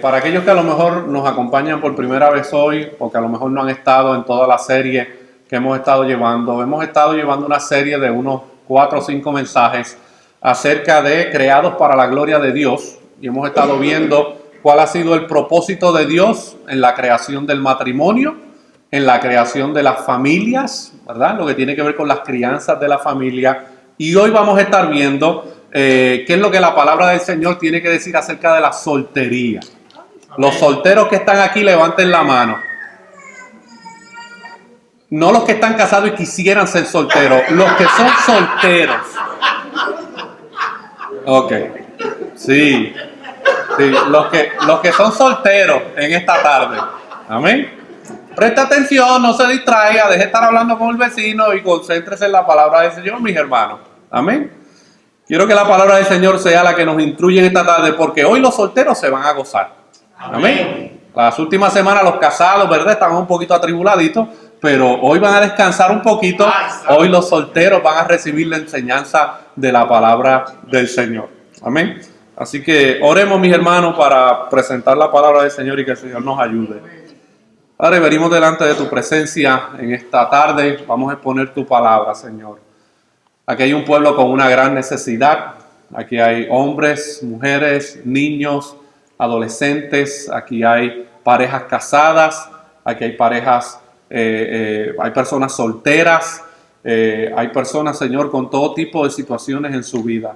Para aquellos que a lo mejor nos acompañan por primera vez hoy, porque a lo mejor no han estado en toda la serie que hemos estado llevando una serie de unos 4 o 5 mensajes acerca de creados para la gloria de Dios, y hemos estado viendo cuál ha sido el propósito de Dios en la creación del matrimonio, en la creación de las familias, ¿verdad? Lo que tiene que ver con las crianzas de la familia. Y hoy vamos a estar viendo qué es lo que la palabra del Señor tiene que decir acerca de la soltería. Los solteros que están aquí, levanten la mano. No los que están casados y quisieran ser solteros, los que son solteros. Ok, sí, los que son solteros en esta tarde. Amén. Presta atención, no se distraiga, deje de estar hablando con el vecino y concéntrese en la palabra del Señor, mis hermanos. Amén. Quiero que la palabra del Señor sea la que nos instruye en esta tarde, porque hoy los solteros se van a gozar. Amén. Las últimas semanas los casados, ¿verdad? Estaban un poquito atribuladitos, pero hoy van a descansar un poquito. Hoy los solteros van a recibir la enseñanza de la palabra del Señor. Amén. Así que oremos, mis hermanos, para presentar la palabra del Señor y que el Señor nos ayude. Padre, venimos delante de tu presencia en esta tarde. Vamos a exponer tu palabra, Señor. Aquí hay un pueblo con una gran necesidad. Aquí hay hombres, mujeres, niños, adolescentes. Aquí hay parejas casadas. Aquí hay parejas, hay personas solteras. Hay personas, Señor, con todo tipo de situaciones en su vida.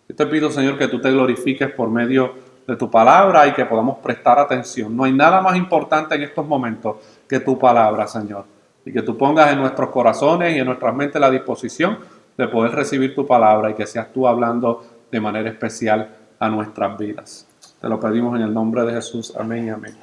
Yo te pido, Señor, que tú te glorifiques por medio de tu palabra y que podamos prestar atención. No hay nada más importante en estos momentos que tu palabra, Señor. Y que tú pongas en nuestros corazones y en nuestras mentes la disposición de poder recibir tu palabra y que seas tú hablando de manera especial a nuestras vidas. Te lo pedimos en el nombre de Jesús. Amén y amén.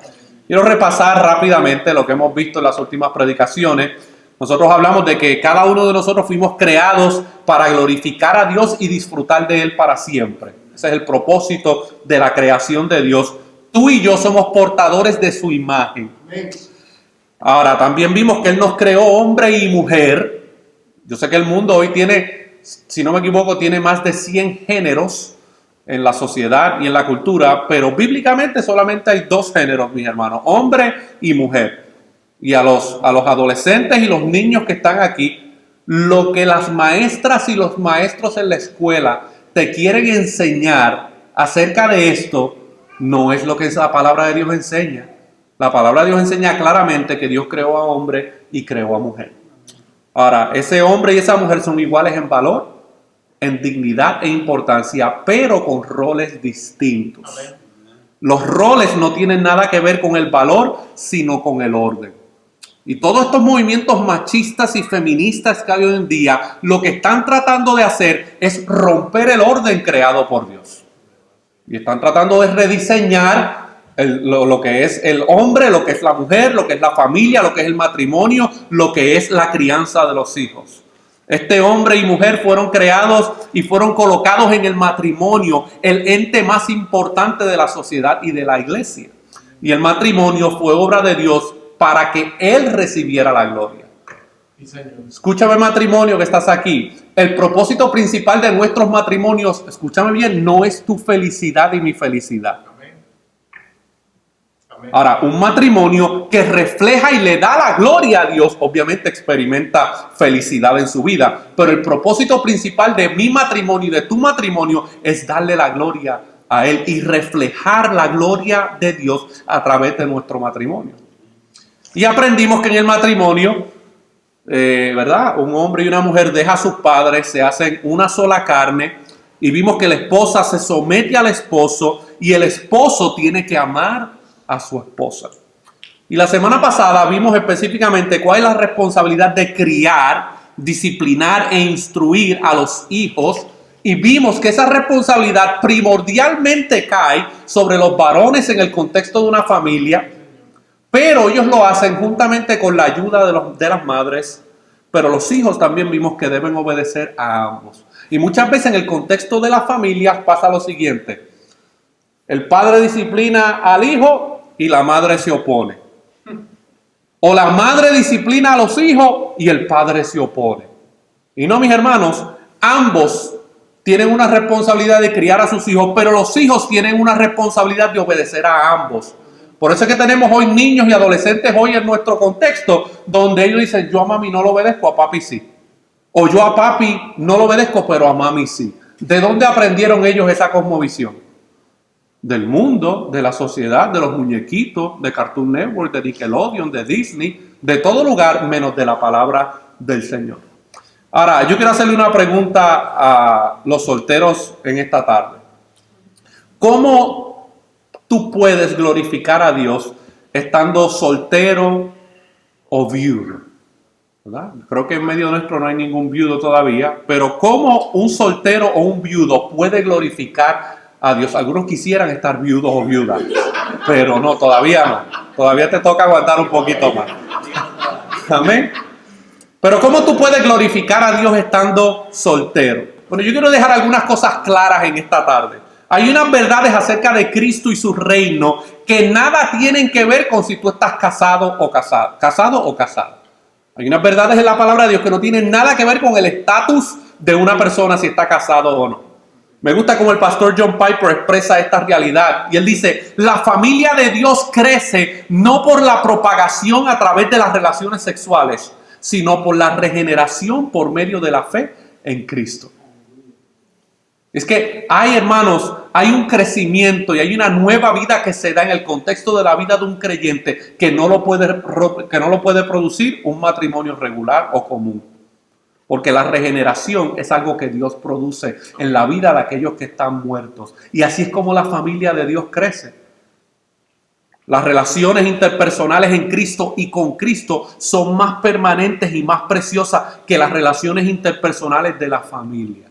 Quiero repasar rápidamente lo que hemos visto en las últimas predicaciones. Nosotros hablamos de que cada uno de nosotros fuimos creados para glorificar a Dios y disfrutar de Él para siempre. Ese es el propósito de la creación de Dios. Tú y yo somos portadores de su imagen. Ahora, también vimos que Él nos creó hombre y mujer. Yo sé que el mundo hoy tiene, si no me equivoco, tiene más de 100 géneros en la sociedad y en la cultura, pero bíblicamente solamente hay 2 géneros, mis hermanos, hombre y mujer. Y a los adolescentes y los niños que están aquí, lo que las maestras y los maestros en la escuela te quieren enseñar acerca de esto, no es lo que la palabra de Dios enseña. La palabra de Dios enseña claramente que Dios creó a hombre y creó a mujer. Ahora, ese hombre y esa mujer son iguales en valor, en dignidad e importancia, pero con roles distintos. Los roles no tienen nada que ver con el valor, sino con el orden. Y todos estos movimientos machistas y feministas que hay hoy en día, lo que están tratando de hacer es romper el orden creado por Dios. Y están tratando de rediseñar lo que es el hombre, lo que es la mujer, lo que es la familia, lo que es el matrimonio, lo que es la crianza de los hijos. Este hombre y mujer fueron creados y fueron colocados en el matrimonio, el ente más importante de la sociedad y de la iglesia. Y el matrimonio fue obra de Dios para que Él recibiera la gloria. Escúchame, matrimonio que estás aquí. El propósito principal de nuestros matrimonios, escúchame bien, no es tu felicidad y mi felicidad. Ahora, un matrimonio que refleja y le da la gloria a Dios, obviamente experimenta felicidad en su vida. Pero el propósito principal de mi matrimonio y de tu matrimonio es darle la gloria a Él y reflejar la gloria de Dios a través de nuestro matrimonio. Y aprendimos que en el matrimonio, ¿verdad? Un hombre y una mujer dejan a sus padres, se hacen una sola carne. Y vimos que la esposa se somete al esposo y el esposo tiene que amar a su esposa. Y la semana pasada vimos específicamente cuál es la responsabilidad de criar, disciplinar e instruir a los hijos. Y vimos que esa responsabilidad primordialmente cae sobre los varones en el contexto de una familia. Pero ellos lo hacen juntamente con la ayuda de las madres. Pero los hijos también vimos que deben obedecer a ambos. Y muchas veces en el contexto de las familias pasa lo siguiente. El padre disciplina al hijo y la madre se opone. O la madre disciplina a los hijos y el padre se opone. Y no, mis hermanos, ambos tienen una responsabilidad de criar a sus hijos, pero los hijos tienen una responsabilidad de obedecer a ambos. Por eso es que tenemos hoy niños y adolescentes hoy en nuestro contexto, donde ellos dicen, yo a mami no lo obedezco, a papi sí. O yo a papi no lo obedezco, pero a mami sí. ¿De dónde aprendieron ellos esa cosmovisión? Del mundo, de la sociedad, de los muñequitos, de Cartoon Network, de Nickelodeon, de Disney, de todo lugar, menos de la palabra del Señor. Ahora, yo quiero hacerle una pregunta a los solteros en esta tarde. ¿Cómo tú puedes glorificar a Dios estando soltero o viudo? ¿Verdad? Creo que en medio nuestro no hay ningún viudo todavía, pero ¿cómo un soltero o un viudo puede glorificar a Dios? Algunos quisieran estar viudos o viudas, pero no, todavía no. Todavía te toca aguantar un poquito más. Amén. Pero ¿cómo tú puedes glorificar a Dios estando soltero? Bueno, yo quiero dejar algunas cosas claras en esta tarde. Hay unas verdades acerca de Cristo y su reino que nada tienen que ver con si tú estás casado o casada. Hay unas verdades en la palabra de Dios que no tienen nada que ver con el estatus de una persona, si está casado o no. Me gusta cómo el pastor John Piper expresa esta realidad. Y él dice, la familia de Dios crece no por la propagación a través de las relaciones sexuales, sino por la regeneración por medio de la fe en Cristo. Es que hay, hermanos, hay un crecimiento y hay una nueva vida que se da en el contexto de la vida de un creyente que no lo puede producir un matrimonio regular o común. Porque la regeneración es algo que Dios produce en la vida de aquellos que están muertos. Y así es como la familia de Dios crece. Las relaciones interpersonales en Cristo y con Cristo son más permanentes y más preciosas que las relaciones interpersonales de la familia.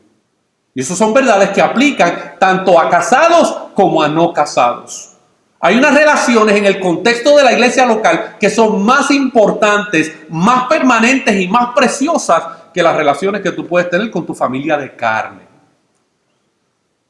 Y esas son verdades que aplican tanto a casados como a no casados. Hay unas relaciones en el contexto de la iglesia local que son más importantes, más permanentes y más preciosas que las relaciones que tú puedes tener con tu familia de carne.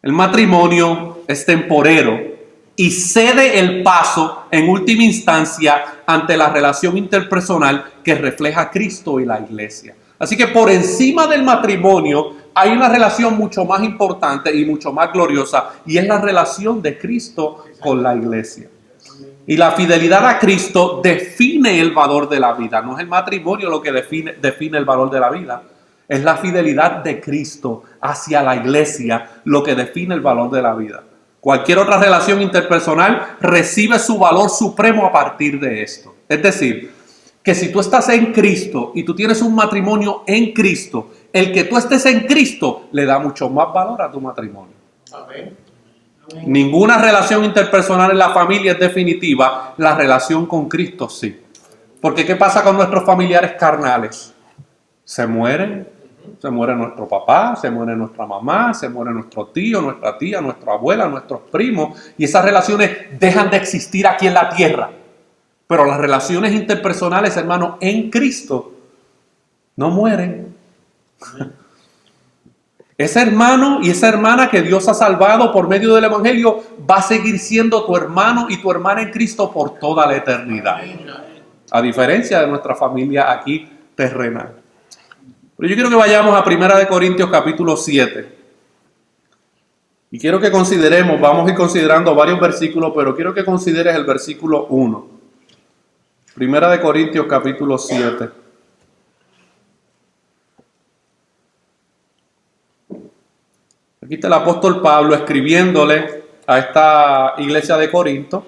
El matrimonio es temporero y cede el paso en última instancia ante la relación interpersonal que refleja a Cristo y la iglesia. Así que por encima del matrimonio hay una relación mucho más importante y mucho más gloriosa, y es la relación de Cristo con la iglesia. Y la fidelidad a Cristo define el valor de la vida. No es el matrimonio lo que define el valor de la vida. Es la fidelidad de Cristo hacia la iglesia lo que define el valor de la vida. Cualquier otra relación interpersonal recibe su valor supremo a partir de esto. Es decir, que si tú estás en Cristo y tú tienes un matrimonio en Cristo, el que tú estés en Cristo le da mucho más valor a tu matrimonio. Amén. Ninguna relación interpersonal en la familia es definitiva, la relación con Cristo sí. Porque ¿qué pasa con nuestros familiares carnales? Se mueren nuestro papá, se muere nuestra mamá, se muere nuestro tío, nuestra tía, nuestra abuela, nuestros primos, y esas relaciones dejan de existir aquí en la tierra. Pero las relaciones interpersonales, hermanos, en Cristo no mueren. Ese hermano y esa hermana que Dios ha salvado por medio del Evangelio va a seguir siendo tu hermano y tu hermana en Cristo por toda la eternidad. A diferencia de nuestra familia aquí terrenal. Pero yo quiero que vayamos a 1 Corintios capítulo 7. Y quiero que consideremos, vamos a ir considerando varios versículos, pero quiero que consideres el versículo 1. 1 Corintios capítulo 7. Aquí está el apóstol Pablo escribiéndole a esta iglesia de Corinto.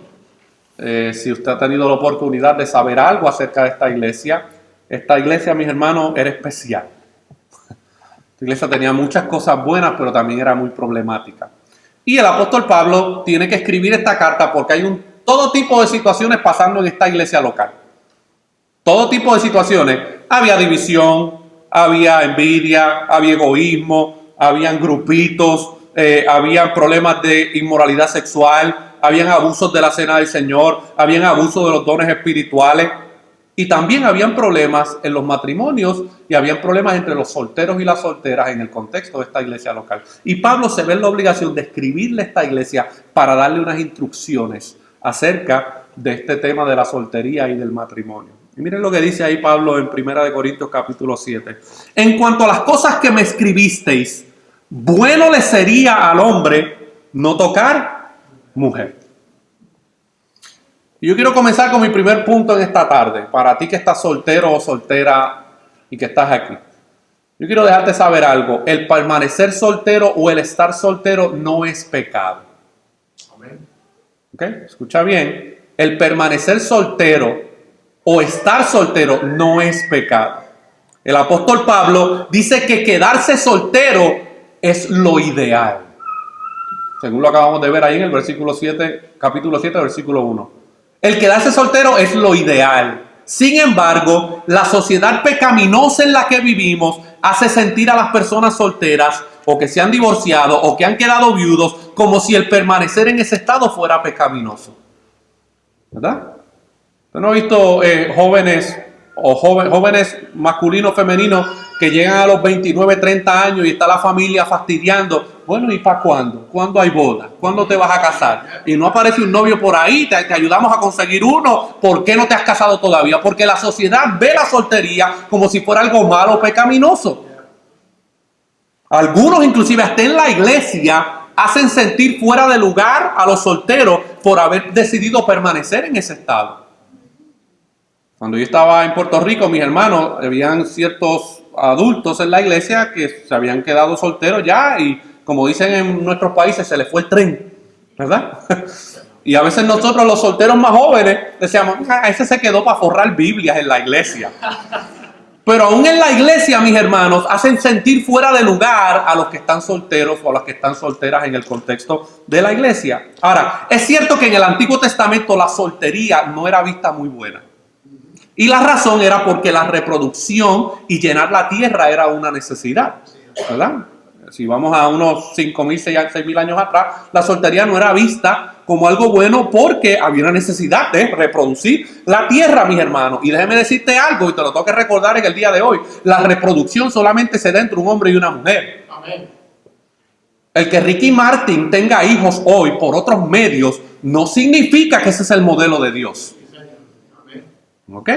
Si usted ha tenido la oportunidad de saber algo acerca de esta iglesia, mis hermanos, era especial. Esta iglesia tenía muchas cosas buenas, pero también era muy problemática. Y el apóstol Pablo tiene que escribir esta carta porque hay todo tipo de situaciones pasando en esta iglesia local. Todo tipo de situaciones. Había división, había envidia, había egoísmo, habían grupitos, habían problemas de inmoralidad sexual, habían abusos de la cena del Señor, habían abusos de los dones espirituales. Y también habían problemas en los matrimonios y habían problemas entre los solteros y las solteras en el contexto de esta iglesia local. Y Pablo se ve en la obligación de escribirle a esta iglesia para darle unas instrucciones acerca de este tema de la soltería y del matrimonio. Y miren lo que dice ahí Pablo en 1 Corintios capítulo 7. En cuanto a las cosas que me escribisteis, bueno le sería al hombre no tocar mujer. Y yo quiero comenzar con mi primer punto en esta tarde, para ti que estás soltero o soltera y que estás aquí. Yo quiero dejarte saber algo, el permanecer soltero o el estar soltero no es pecado. Amén. ¿Ok? Escucha bien, el permanecer soltero o estar soltero no es pecado. El apóstol Pablo dice que quedarse soltero es lo ideal. Según lo acabamos de ver ahí en el versículo 7, capítulo 7, versículo 1. El quedarse soltero es lo ideal. Sin embargo, la sociedad pecaminosa en la que vivimos hace sentir a las personas solteras o que se han divorciado o que han quedado viudos como si el permanecer en ese estado fuera pecaminoso. ¿Verdad? ¿Usted no ha visto jóvenes o jóvenes masculinos, femeninos que llegan a los 29, 30 años y está la familia fastidiando? Bueno, ¿y para cuándo? ¿Cuándo hay boda? ¿Cuándo te vas a casar? Y no aparece un novio por ahí, te ayudamos a conseguir uno. ¿Por qué no te has casado todavía? Porque la sociedad ve la soltería como si fuera algo malo o pecaminoso. Algunos inclusive hasta en la iglesia hacen sentir fuera de lugar a los solteros por haber decidido permanecer en ese estado. Cuando yo estaba en Puerto Rico, mis hermanos, habían ciertos adultos en la iglesia que se habían quedado solteros ya y, como dicen en nuestros países, se les fue el tren, ¿verdad? Y a veces nosotros los solteros más jóvenes decíamos, ese se quedó para forrar Biblias en la iglesia. Pero aún en la iglesia, mis hermanos, hacen sentir fuera de lugar a los que están solteros o a las que están solteras en el contexto de la iglesia. Ahora, es cierto que en el Antiguo Testamento la soltería no era vista muy buena. Y la razón era porque la reproducción y llenar la tierra era una necesidad, ¿verdad? Si vamos a unos 5.000, 6.000 años atrás, la soltería no era vista como algo bueno porque había una necesidad de reproducir la tierra, mis hermanos. Y déjeme decirte algo, y te lo tengo que recordar en el día de hoy. La reproducción solamente se da entre un hombre y una mujer. Amén. El que Ricky Martin tenga hijos hoy por otros medios no significa que ese es el modelo de Dios. ¿Ok?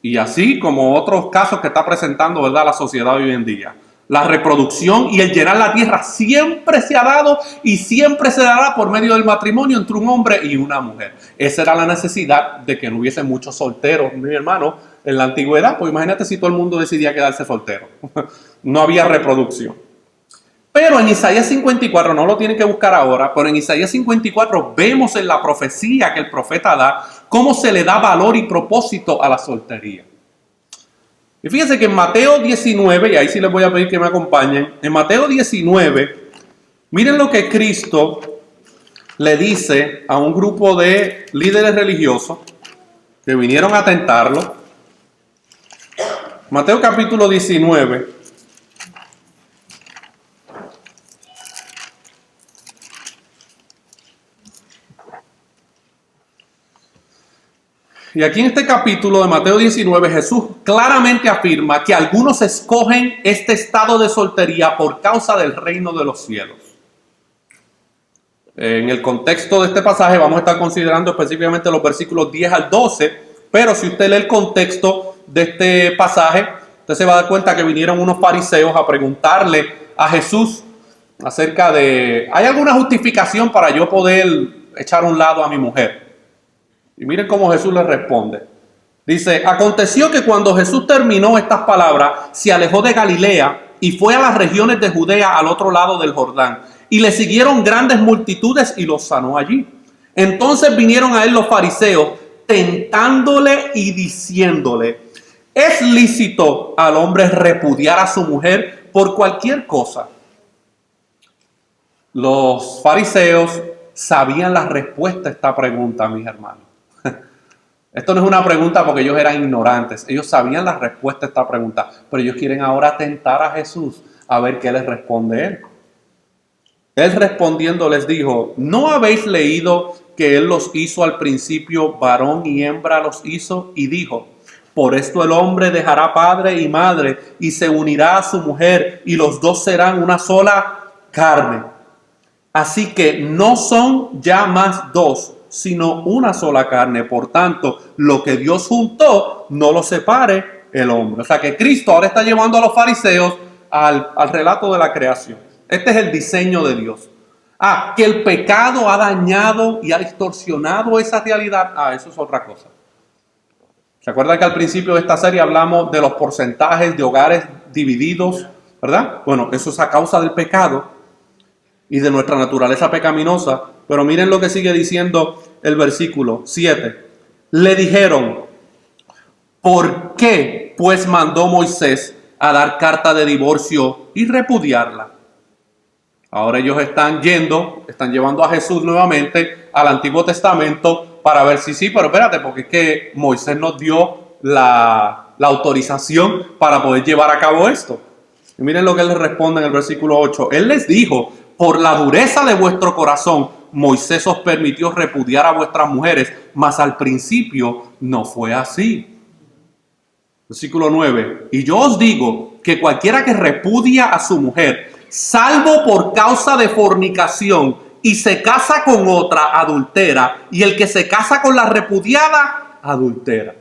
Y así como otros casos que está presentando, ¿verdad?, la sociedad hoy en día. La reproducción y el llenar la tierra siempre se ha dado y siempre se dará por medio del matrimonio entre un hombre y una mujer. Esa era la necesidad de que no hubiese muchos solteros, mi hermano, en la antigüedad. Pues imagínate si todo el mundo decidía quedarse soltero. No había reproducción. Pero en Isaías 54, no lo tienen que buscar ahora, pero en Isaías 54 vemos en la profecía que el profeta da cómo se le da valor y propósito a la soltería. Y fíjense que en Mateo 19, y ahí sí les voy a pedir que me acompañen, en Mateo 19, miren lo que Cristo le dice a un grupo de líderes religiosos que vinieron a tentarlo. Mateo capítulo 19. Y aquí en este capítulo de Mateo 19, Jesús claramente afirma que algunos escogen este estado de soltería por causa del reino de los cielos. En el contexto de este pasaje vamos a estar considerando específicamente los versículos 10 al 12, pero si usted lee el contexto de este pasaje, usted se va a dar cuenta que vinieron unos fariseos a preguntarle a Jesús acerca de, ¿hay alguna justificación para yo poder echar a un lado a mi mujer? Y miren cómo Jesús les responde. Dice, aconteció que cuando Jesús terminó estas palabras, se alejó de Galilea y fue a las regiones de Judea al otro lado del Jordán. Y le siguieron grandes multitudes y los sanó allí. Entonces vinieron a él los fariseos, tentándole y diciéndole, ¿es lícito al hombre repudiar a su mujer por cualquier cosa? Los fariseos sabían la respuesta a esta pregunta, mis hermanos. Esto no es una pregunta porque ellos eran ignorantes. Ellos sabían la respuesta a esta pregunta. Pero ellos quieren ahora tentar a Jesús a ver qué les responde él. Él respondiendo les dijo, ¿no habéis leído que él los hizo al principio, varón y hembra los hizo? Y dijo, por esto el hombre dejará padre y madre y se unirá a su mujer y los dos serán una sola carne. Así que no son ya más dos, sino una sola carne. Por tanto, lo que Dios juntó, no lo separe el hombre. O sea que Cristo ahora está llevando a los fariseos al relato de la creación. Este es el diseño de Dios. Que el pecado ha dañado y ha distorsionado esa realidad. Eso es otra cosa. ¿Se acuerdan que al principio de esta serie hablamos de los porcentajes de hogares divididos, verdad? Bueno, eso es a causa del pecado y de nuestra naturaleza pecaminosa. Pero miren lo que sigue diciendo el versículo 7. Le dijeron, ¿por qué pues mandó Moisés a dar carta de divorcio y repudiarla? Ahora ellos están llevando a Jesús nuevamente al Antiguo Testamento para ver si sí, pero espérate, porque es que Moisés nos dio la autorización para poder llevar a cabo esto. Y miren lo que él les responde en el versículo 8. Él les dijo, por la dureza de vuestro corazón, Moisés os permitió repudiar a vuestras mujeres, mas al principio no fue así. Versículo 9. Y yo os digo que cualquiera que repudia a su mujer, salvo por causa de fornicación, y se casa con otra, adultera, y el que se casa con la repudiada, adultera.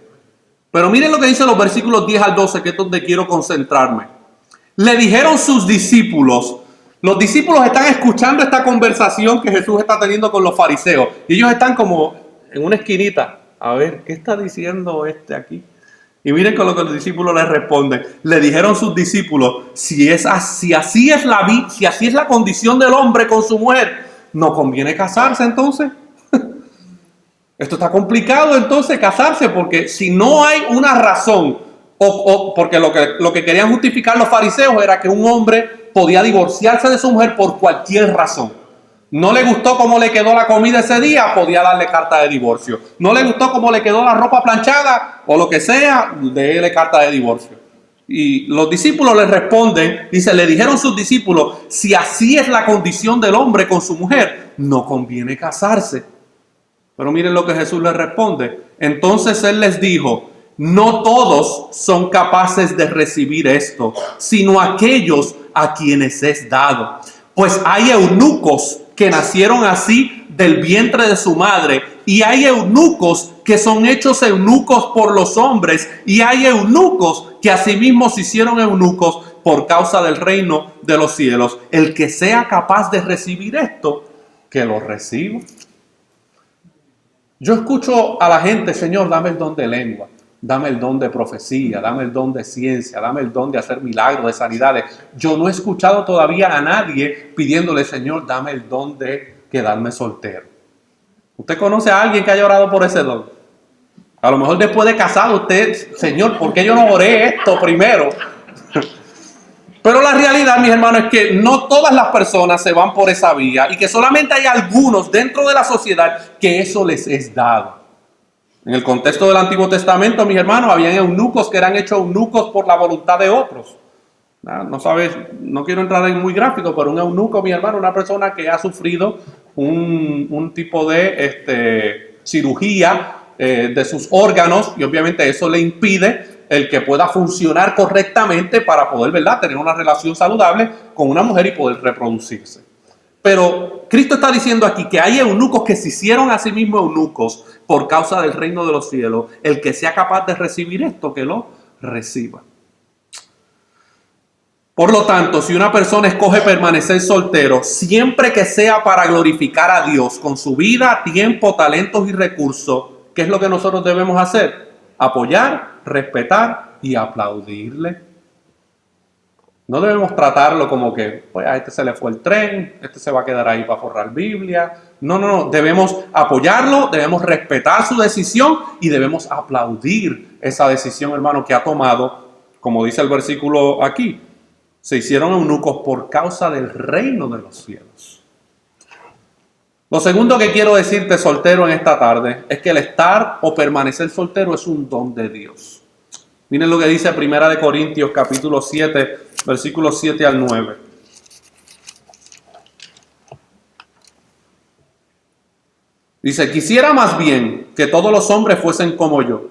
Pero miren lo que dicen los versículos 10 al 12, que es donde quiero concentrarme. Le dijeron sus discípulos, los discípulos están escuchando esta conversación que Jesús está teniendo con los fariseos, y ellos están como en una esquinita, a ver, ¿qué está diciendo aquí? Y miren con lo que los discípulos les responden. Le dijeron sus discípulos, si así es la condición del hombre con su mujer, ¿no conviene casarse entonces? Esto está complicado entonces casarse, porque si no hay una razón, porque lo que querían justificar los fariseos era que un hombre podía divorciarse de su mujer por cualquier razón. No le gustó cómo le quedó la comida ese día, podía darle carta de divorcio. No le gustó cómo le quedó la ropa planchada o lo que sea, déle carta de divorcio. Y los discípulos le responden, le dijeron sus discípulos, si así es la condición del hombre con su mujer, no conviene casarse. Pero miren lo que Jesús les responde. Entonces él les dijo, no todos son capaces de recibir esto, sino aquellos a quienes es dado. Pues hay eunucos que nacieron así del vientre de su madre, y hay eunucos que son hechos eunucos por los hombres, y hay eunucos que asimismo se hicieron eunucos por causa del reino de los cielos. El que sea capaz de recibir esto, que lo reciba. Yo escucho a la gente, Señor, dame el don de lengua, dame el don de profecía, dame el don de ciencia, dame el don de hacer milagros, de sanidades. Yo no he escuchado todavía a nadie pidiéndole, Señor, dame el don de quedarme soltero. ¿Usted conoce a alguien que haya orado por ese don? A lo mejor después de casado usted, Señor, ¿por qué yo no oré esto primero? Pero la realidad, mis hermanos, es que no todas las personas se van por esa vía y que solamente hay algunos dentro de la sociedad que eso les es dado. En el contexto del Antiguo Testamento, mis hermanos, habían eunucos que eran hechos eunucos por la voluntad de otros. No quiero entrar en muy gráfico, pero un eunuco, mi hermano, una persona que ha sufrido un tipo de cirugía de sus órganos, y obviamente eso le impide el que pueda funcionar correctamente para poder, ¿verdad?, tener una relación saludable con una mujer y poder reproducirse. Pero Cristo está diciendo aquí que hay eunucos que se hicieron a sí mismos eunucos por causa del reino de los cielos. El que sea capaz de recibir esto, que lo reciba. Por lo tanto, si una persona escoge permanecer soltero, siempre que sea para glorificar a Dios con su vida, tiempo, talentos y recursos, ¿qué es lo que nosotros debemos hacer? Apoyar, respetar y aplaudirle. No debemos tratarlo como que, pues a este se le fue el tren, este se va a quedar ahí para forrar Biblia. No. Debemos apoyarlo, debemos respetar su decisión y debemos aplaudir esa decisión, hermano, que ha tomado, como dice el versículo aquí. Se hicieron eunucos por causa del reino de los cielos. Lo segundo que quiero decirte, soltero, en esta tarde, es que el estar o permanecer soltero es un don de Dios. Miren lo que dice 1 Corintios capítulo 7, versículos 7 al 9. Dice, quisiera más bien que todos los hombres fuesen como yo,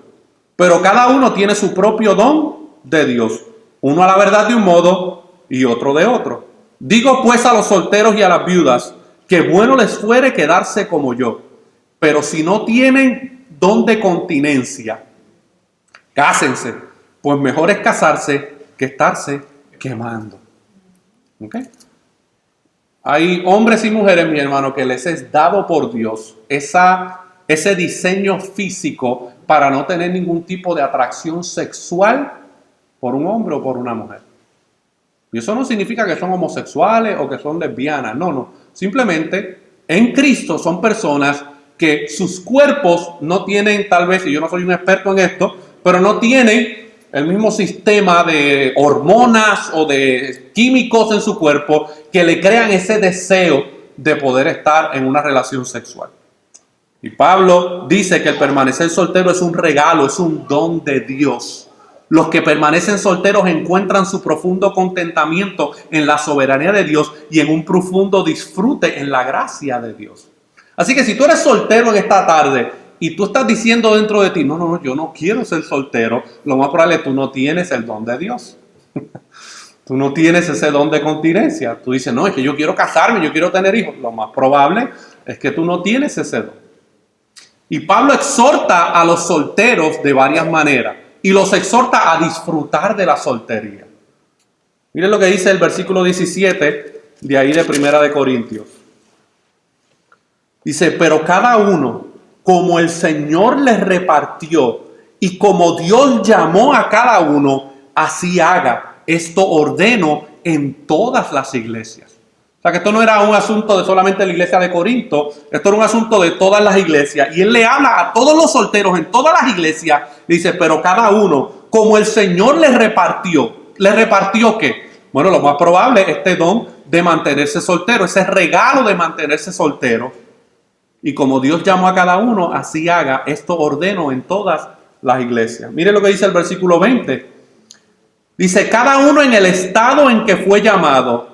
pero cada uno tiene su propio don de Dios, uno a la verdad de un modo y otro de otro. Digo pues a los solteros y a las viudas, que bueno les fuere quedarse como yo, pero si no tienen don de continencia, cásense, pues mejor es casarse que estarse quemando. ¿Ok? Hay hombres y mujeres, mi hermano, que les es dado por Dios ese diseño físico para no tener ningún tipo de atracción sexual por un hombre o por una mujer. Y eso no significa que son homosexuales o que son lesbianas, no. Simplemente en Cristo son personas que sus cuerpos no tienen, tal vez, y yo no soy un experto en esto, pero no tienen el mismo sistema de hormonas o de químicos en su cuerpo que le crean ese deseo de poder estar en una relación sexual. Y Pablo dice que el permanecer soltero es un regalo, es un don de Dios. Los que permanecen solteros encuentran su profundo contentamiento en la soberanía de Dios y en un profundo disfrute en la gracia de Dios. Así que si tú eres soltero en esta tarde y tú estás diciendo dentro de ti, no, yo no quiero ser soltero, lo más probable es que tú no tienes el don de Dios. Tú no tienes ese don de continencia. Tú dices, no, es que yo quiero casarme, yo quiero tener hijos. Lo más probable es que tú no tienes ese don. Y Pablo exhorta a los solteros de varias maneras y los exhorta a disfrutar de la soltería. Miren lo que dice el versículo 17 de ahí de Primera de Corintios. Dice, pero cada uno, como el Señor les repartió y como Dios llamó a cada uno, así haga. Esto ordeno en todas las iglesias. O sea que esto no era un asunto de solamente la iglesia de Corinto, esto era un asunto de todas las iglesias. Y él le habla a todos los solteros en todas las iglesias, dice, pero cada uno, como el Señor les repartió. ¿Les repartió qué? Bueno, lo más probable es este don de mantenerse soltero, ese regalo de mantenerse soltero. Y como Dios llamó a cada uno, así haga. Esto ordeno en todas las iglesias. Mire lo que dice el versículo 20. Dice, cada uno en el estado en que fue llamado,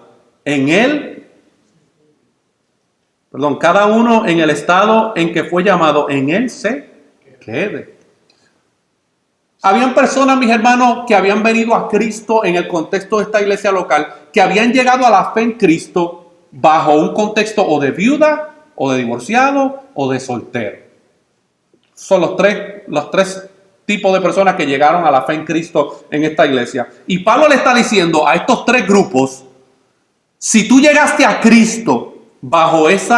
cada uno en el estado en que fue llamado, en él se quede. Habían personas, mis hermanos, que habían venido a Cristo en el contexto de esta iglesia local, que habían llegado a la fe en Cristo bajo un contexto o de viuda, o de divorciado, o de soltero. Son los tres tipos de personas que llegaron a la fe en Cristo en esta iglesia. Y Pablo le está diciendo a estos tres grupos, si tú llegaste a Cristo bajo ese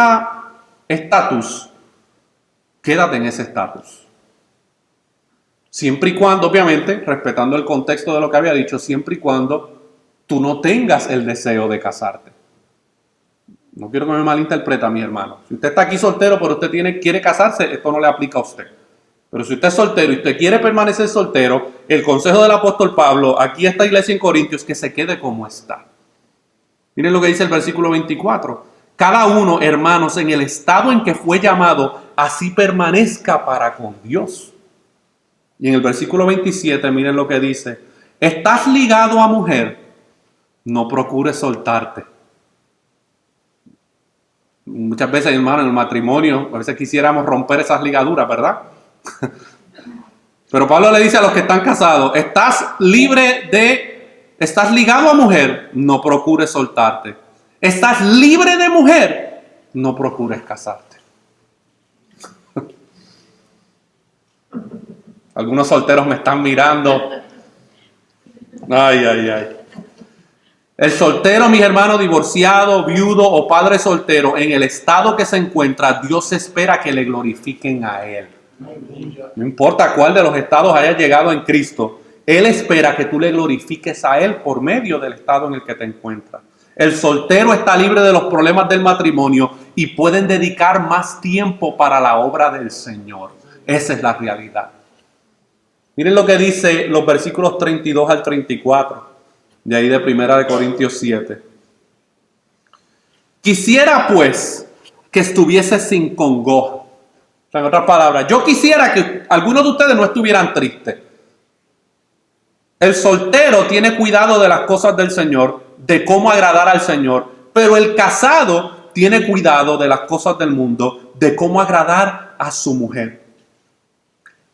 estatus, quédate en ese estatus. Siempre y cuando, obviamente, respetando el contexto de lo que había dicho, siempre y cuando tú no tengas el deseo de casarte. No quiero que me malinterprete, mi hermano. Si usted está aquí soltero, pero usted quiere casarse, esto no le aplica a usted. Pero si usted es soltero y usted quiere permanecer soltero, el consejo del apóstol Pablo, aquí a esta iglesia en Corintios, es que se quede como está. Miren lo que dice el versículo 24. Cada uno, hermanos, en el estado en que fue llamado, así permanezca para con Dios. Y en el versículo 27, miren lo que dice. Estás ligado a mujer, no procures soltarte. Muchas veces, hermano, en el matrimonio, a veces quisiéramos romper esas ligaduras, ¿verdad? Pero Pablo le dice a los que están casados, estás ligado a mujer, no procures soltarte. Estás libre de mujer, no procures casarte. Algunos solteros me están mirando. Ay. El soltero, mis hermanos, divorciado, viudo o padre soltero, en el estado que se encuentra, Dios espera que le glorifiquen a Él. No importa cuál de los estados haya llegado en Cristo, Él espera que tú le glorifiques a Él por medio del estado en el que te encuentras. El soltero está libre de los problemas del matrimonio y pueden dedicar más tiempo para la obra del Señor. Esa es la realidad. Miren lo que dice los versículos 32 al 34, de ahí de Primera de Corintios 7. Quisiera pues que estuviese sin congoja. O sea, en otras palabras, yo quisiera que algunos de ustedes no estuvieran tristes. El soltero tiene cuidado de las cosas del Señor, de cómo agradar al Señor, pero el casado tiene cuidado de las cosas del mundo, de cómo agradar a su mujer.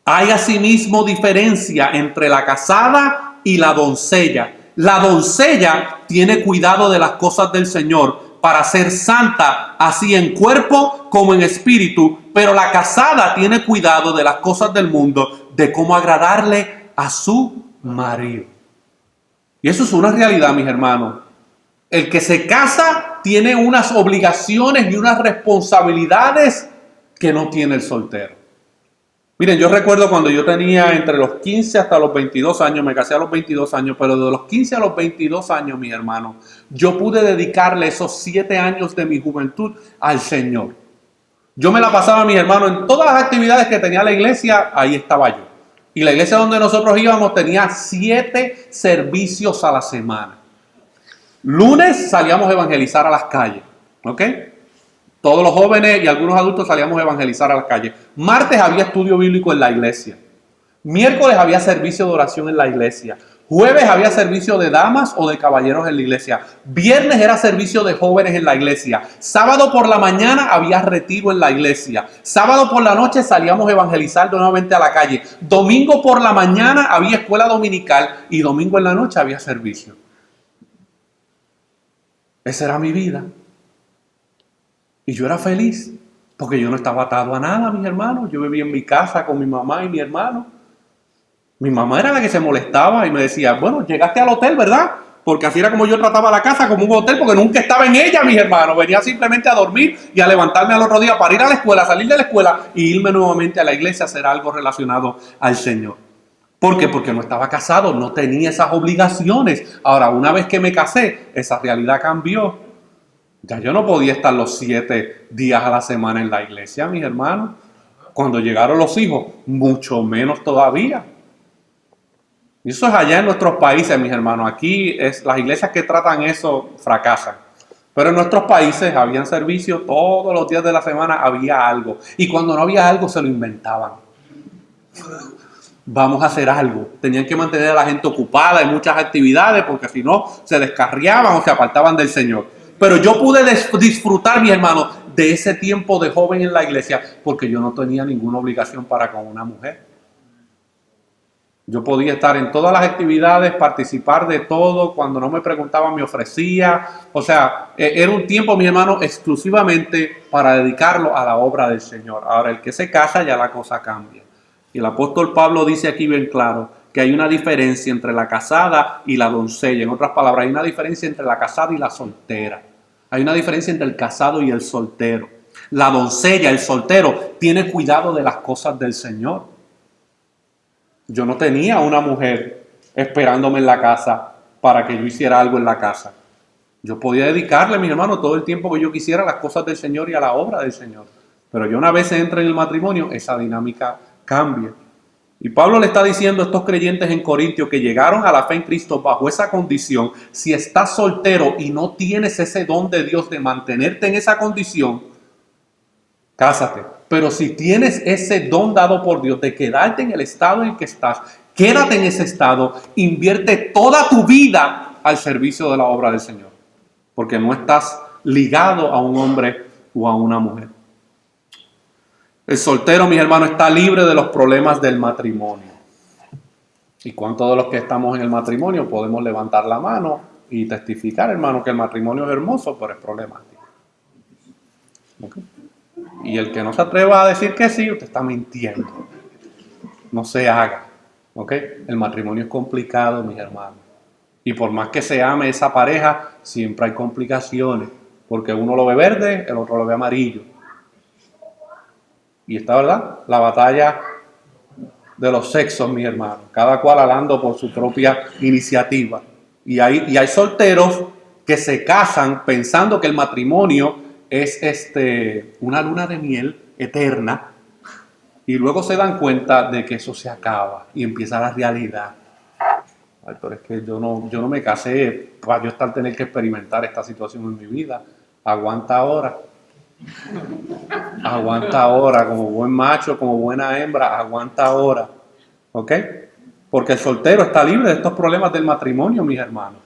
Hay asimismo diferencia entre la casada y la doncella. La doncella tiene cuidado de las cosas del Señor para ser santa, así en cuerpo como en espíritu, pero la casada tiene cuidado de las cosas del mundo, de cómo agradarle a su marido. Y eso es una realidad, mis hermanos. El que se casa tiene unas obligaciones y unas responsabilidades que no tiene el soltero. Miren, yo recuerdo cuando yo tenía entre los 15 hasta los 22 años, me casé a los 22 años, pero de los 15 a los 22 años, mi hermano, yo pude dedicarle esos 7 años de mi juventud al Señor. Yo me la pasaba, mi hermano, en todas las actividades que tenía la iglesia, ahí estaba yo. Y la iglesia donde nosotros íbamos tenía 7 servicios a la semana. Lunes salíamos a evangelizar a las calles, ¿ok? Todos los jóvenes y algunos adultos salíamos a evangelizar a las calles. Martes había estudio bíblico en la iglesia. Miércoles había servicio de oración en la iglesia. Jueves había servicio de damas o de caballeros en la iglesia. Viernes era servicio de jóvenes en la iglesia. Sábado por la mañana había retiro en la iglesia. Sábado por la noche salíamos a evangelizar nuevamente a la calle. Domingo por la mañana había escuela dominical y domingo en la noche había servicio. Esa era mi vida. Y yo era feliz porque yo no estaba atado a nada, mis hermanos. Yo vivía en mi casa con mi mamá y mi hermano. Mi mamá era la que se molestaba y me decía, bueno, llegaste al hotel, ¿verdad? Porque así era como yo trataba la casa, como un hotel, porque nunca estaba en ella, mis hermanos. Venía simplemente a dormir y a levantarme al otro día para ir a la escuela, salir de la escuela y irme nuevamente a la iglesia a hacer algo relacionado al Señor. ¿Por qué? Porque no estaba casado, no tenía esas obligaciones. Ahora, una vez que me casé, esa realidad cambió. Ya yo no podía estar los 7 días a la semana en la iglesia, mis hermanos. Cuando llegaron los hijos, mucho menos todavía. Y eso es allá en nuestros países, mis hermanos. Aquí las iglesias que tratan eso fracasan. Pero en nuestros países habían servicios todos los días de la semana, había algo. Y cuando no había algo, se lo inventaban. Vamos a hacer algo. Tenían que mantener a la gente ocupada en muchas actividades porque si no, se descarriaban o se apartaban del Señor. Pero yo pude disfrutar, mis hermanos, de ese tiempo de joven en la iglesia porque yo no tenía ninguna obligación para con una mujer. Yo podía estar en todas las actividades, participar de todo. Cuando no me preguntaban, me ofrecía. O sea, era un tiempo, mi hermano, exclusivamente para dedicarlo a la obra del Señor. Ahora, el que se casa, ya la cosa cambia. Y el apóstol Pablo dice aquí bien claro que hay una diferencia entre la casada y la doncella. En otras palabras, hay una diferencia entre la casada y la soltera. Hay una diferencia entre el casado y el soltero. La doncella, el soltero, tiene cuidado de las cosas del Señor. Yo no tenía una mujer esperándome en la casa para que yo hiciera algo en la casa. Yo podía dedicarle, mis hermanos, todo el tiempo que yo quisiera a las cosas del Señor y a la obra del Señor. Pero yo una vez entre en el matrimonio, esa dinámica cambia. Y Pablo le está diciendo a estos creyentes en Corintio que llegaron a la fe en Cristo bajo esa condición. Si estás soltero y no tienes ese don de Dios de mantenerte en esa condición, cásate. Pero si tienes ese don dado por Dios de quedarte en el estado en el que estás, quédate en ese estado, invierte toda tu vida al servicio de la obra del Señor. Porque no estás ligado a un hombre o a una mujer. El soltero, mis hermanos, está libre de los problemas del matrimonio. ¿Y cuántos de los que estamos en el matrimonio podemos levantar la mano y testificar, hermano, que el matrimonio es hermoso, pero es problemático? ¿Okay? Y el que no se atreva a decir que sí, usted está mintiendo. No se haga. ¿Okay? El matrimonio es complicado, mis hermanos. Y por más que se ame esa pareja, siempre hay complicaciones. Porque uno lo ve verde, el otro lo ve amarillo. Y está, ¿verdad? La batalla de los sexos, mis hermanos. Cada cual hablando por su propia iniciativa. Y hay solteros que se casan pensando que el matrimonio es una luna de miel eterna. Y luego se dan cuenta de que eso se acaba. Y empieza la realidad. Ay, pero es que yo no me casé para yo tener que experimentar esta situación en mi vida. Aguanta ahora. Aguanta ahora, como buen macho, como buena hembra, aguanta ahora. ¿Ok? Porque el soltero está libre de estos problemas del matrimonio, mis hermanos.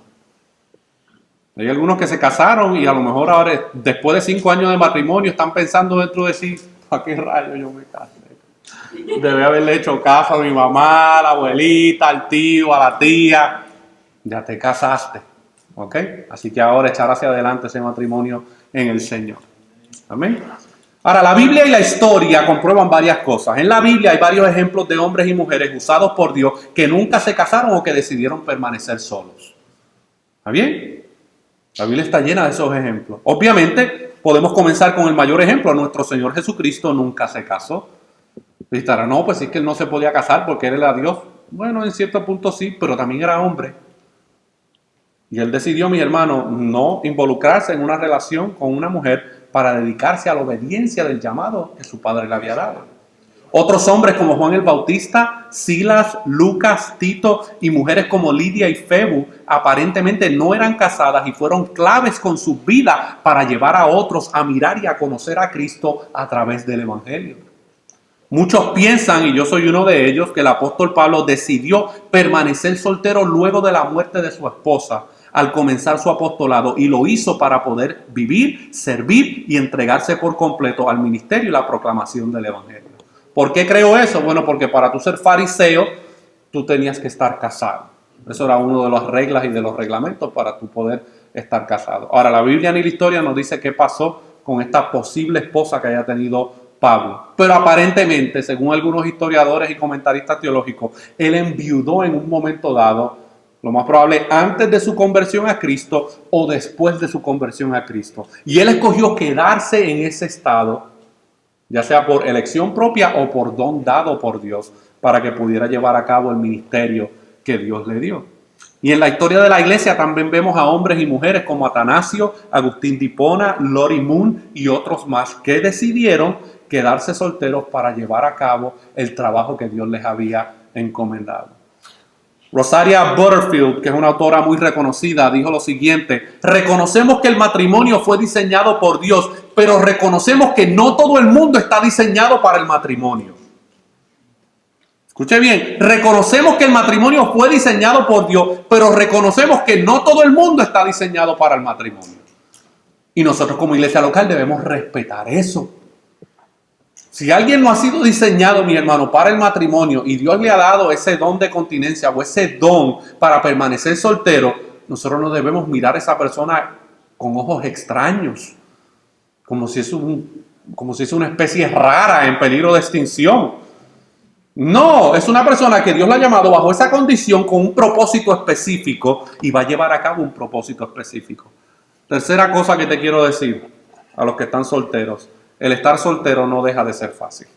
Hay algunos que se casaron y a lo mejor ahora, después de 5 años de matrimonio, están pensando dentro de sí, ¿para qué rayo yo me casé? Debe haberle hecho caso a mi mamá, a la abuelita, al tío, a la tía. Ya te casaste. ¿Ok? Así que ahora echar hacia adelante ese matrimonio en el Señor. Amén. Ahora, la Biblia y la historia comprueban varias cosas. En la Biblia hay varios ejemplos de hombres y mujeres usados por Dios que nunca se casaron o que decidieron permanecer solos. ¿Está bien? La Biblia está llena de esos ejemplos. Obviamente, podemos comenzar con el mayor ejemplo. Nuestro Señor Jesucristo nunca se casó. Y estará, no, pues sí que él no se podía casar porque él era Dios. Bueno, en cierto punto sí, pero también era hombre. Y él decidió, mi hermano, no involucrarse en una relación con una mujer para dedicarse a la obediencia del llamado que su padre le había dado. Otros hombres como Juan el Bautista, Silas, Lucas, Tito y mujeres como Lidia y Febu aparentemente no eran casadas y fueron claves con su vida para llevar a otros a mirar y a conocer a Cristo a través del Evangelio. Muchos piensan, y yo soy uno de ellos, que el apóstol Pablo decidió permanecer soltero luego de la muerte de su esposa al comenzar su apostolado, y lo hizo para poder vivir, servir y entregarse por completo al ministerio y la proclamación del Evangelio. ¿Por qué creo eso? Bueno, porque para tú ser fariseo, tú tenías que estar casado. Eso era uno de las reglas y de los reglamentos para tú poder estar casado. Ahora, la Biblia ni la historia nos dice qué pasó con esta posible esposa que haya tenido Pablo. Pero aparentemente, según algunos historiadores y comentaristas teológicos, él enviudó en un momento dado, lo más probable antes de su conversión a Cristo o después de su conversión a Cristo. Y él escogió quedarse en ese estado, ya sea por elección propia o por don dado por Dios, para que pudiera llevar a cabo el ministerio que Dios le dio. Y en la historia de la iglesia también vemos a hombres y mujeres como Atanasio, Agustín de Hipona, Lori Moon y otros más que decidieron quedarse solteros para llevar a cabo el trabajo que Dios les había encomendado. Rosaria Butterfield, que es una autora muy reconocida, dijo lo siguiente: reconocemos que el matrimonio fue diseñado por Dios, pero reconocemos que no todo el mundo está diseñado para el matrimonio. Escuche bien, reconocemos que el matrimonio fue diseñado por Dios, pero reconocemos que no todo el mundo está diseñado para el matrimonio. Y nosotros como iglesia local debemos respetar eso. Si alguien no ha sido diseñado, mi hermano, para el matrimonio y Dios le ha dado ese don de continencia o ese don para permanecer soltero, nosotros no debemos mirar a esa persona con ojos extraños, como si es una especie rara en peligro de extinción. No, es una persona que Dios la ha llamado bajo esa condición con un propósito específico y va a llevar a cabo un propósito específico. Tercera cosa que te quiero decir a los que están solteros: el estar soltero no deja de ser fácil.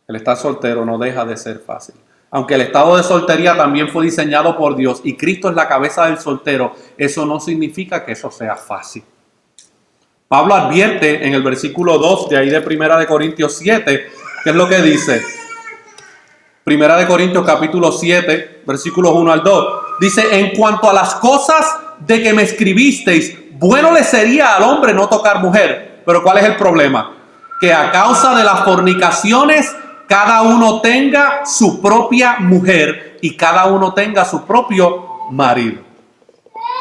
El estar soltero no deja de ser fácil. Aunque el estado de soltería también fue diseñado por Dios y Cristo es la cabeza del soltero, eso no significa que eso sea fácil. Pablo advierte en el versículo 2 de ahí de 1 Corintios 7, ¿qué es lo que dice? 1 Corintios capítulo 7, versículos 1 al 2. Dice: en cuanto a las cosas de que me escribisteis, bueno le sería al hombre no tocar mujer. Pero ¿cuál es el problema? Que a causa de las fornicaciones, cada uno tenga su propia mujer y cada uno tenga su propio marido.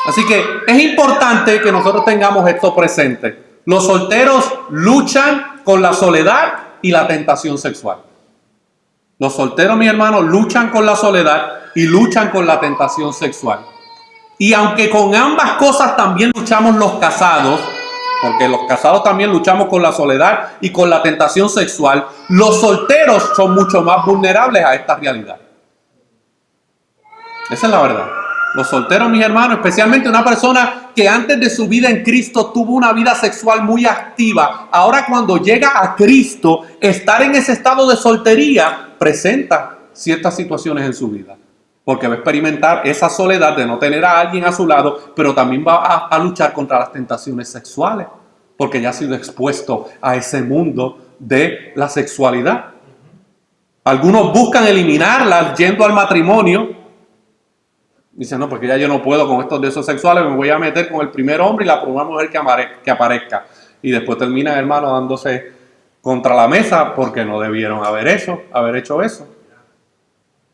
Así que es importante que nosotros tengamos esto presente. Los solteros luchan con la soledad y la tentación sexual. Los solteros, mi hermano, luchan con la soledad y luchan con la tentación sexual. Y aunque con ambas cosas también luchamos los casados, porque los casados también luchamos con la soledad y con la tentación sexual, los solteros son mucho más vulnerables a esta realidad. Esa es la verdad. Los solteros, mis hermanos, especialmente una persona que antes de su vida en Cristo tuvo una vida sexual muy activa, ahora cuando llega a Cristo, estar en ese estado de soltería presenta ciertas situaciones en su vida. Porque va a experimentar esa soledad de no tener a alguien a su lado, pero también va a luchar contra las tentaciones sexuales, porque ya ha sido expuesto a ese mundo de la sexualidad. Algunos buscan eliminarla yendo al matrimonio. Dicen, no, porque ya yo no puedo con estos deseos sexuales, me voy a meter con el primer hombre y la primera mujer que aparezca. Y después terminan, hermano, dándose contra la mesa porque no debieron haber hecho eso.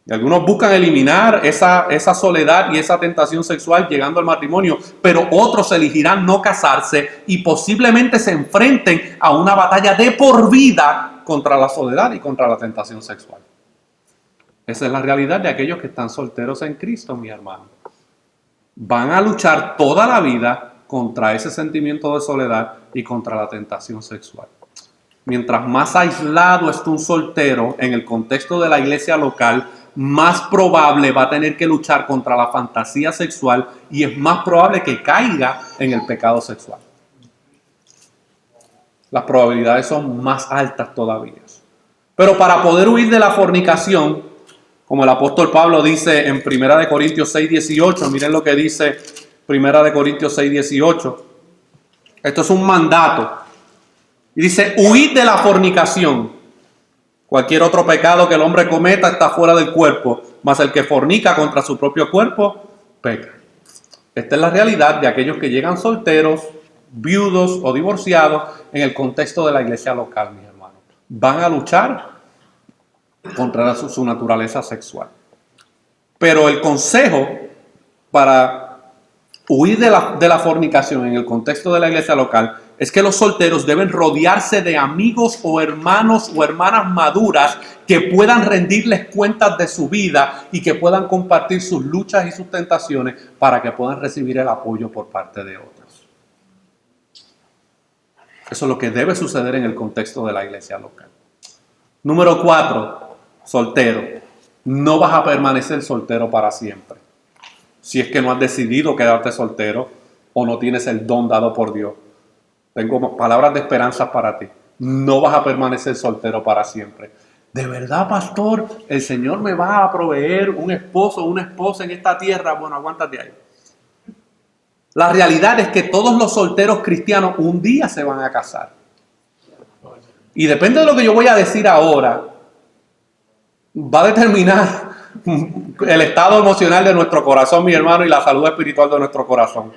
Y algunos buscan eliminar esa soledad y esa tentación sexual llegando al matrimonio, pero otros elegirán no casarse y posiblemente se enfrenten a una batalla de por vida contra la soledad y contra la tentación sexual. Esa es la realidad de aquellos que están solteros en Cristo, mi hermano. Van a luchar toda la vida contra ese sentimiento de soledad y contra la tentación sexual. Mientras más aislado esté un soltero en el contexto de la iglesia local, más probable va a tener que luchar contra la fantasía sexual y es más probable que caiga en el pecado sexual. Las probabilidades son más altas todavía. Pero para poder huir de la fornicación, como el apóstol Pablo dice en 1 Corintios 6:18, miren lo que dice 1 Corintios 6:18. Esto es un mandato. Y dice, huid de la fornicación. Cualquier otro pecado que el hombre cometa está fuera del cuerpo, mas el que fornica contra su propio cuerpo, peca. Esta es la realidad de aquellos que llegan solteros, viudos o divorciados en el contexto de la iglesia local, mis hermanos. Van a luchar contra su naturaleza sexual. Pero el consejo para huir de la fornicación en el contexto de la iglesia local es que los solteros deben rodearse de amigos o hermanos o hermanas maduras que puedan rendirles cuentas de su vida y que puedan compartir sus luchas y sus tentaciones para que puedan recibir el apoyo por parte de otros. Eso es lo que debe suceder en el contexto de la iglesia local. Número 4, soltero. No vas a permanecer soltero para siempre. Si es que no has decidido quedarte soltero o no tienes el don dado por Dios. Tengo palabras de esperanza para ti. No vas a permanecer soltero para siempre. ¿De verdad, pastor, el Señor me va a proveer un esposo o una esposa en esta tierra? Bueno, aguántate ahí. La realidad es que todos los solteros cristianos un día se van a casar. Y depende de lo que yo voy a decir ahora, va a determinar el estado emocional de nuestro corazón, mi hermano, y la salud espiritual de nuestro corazón.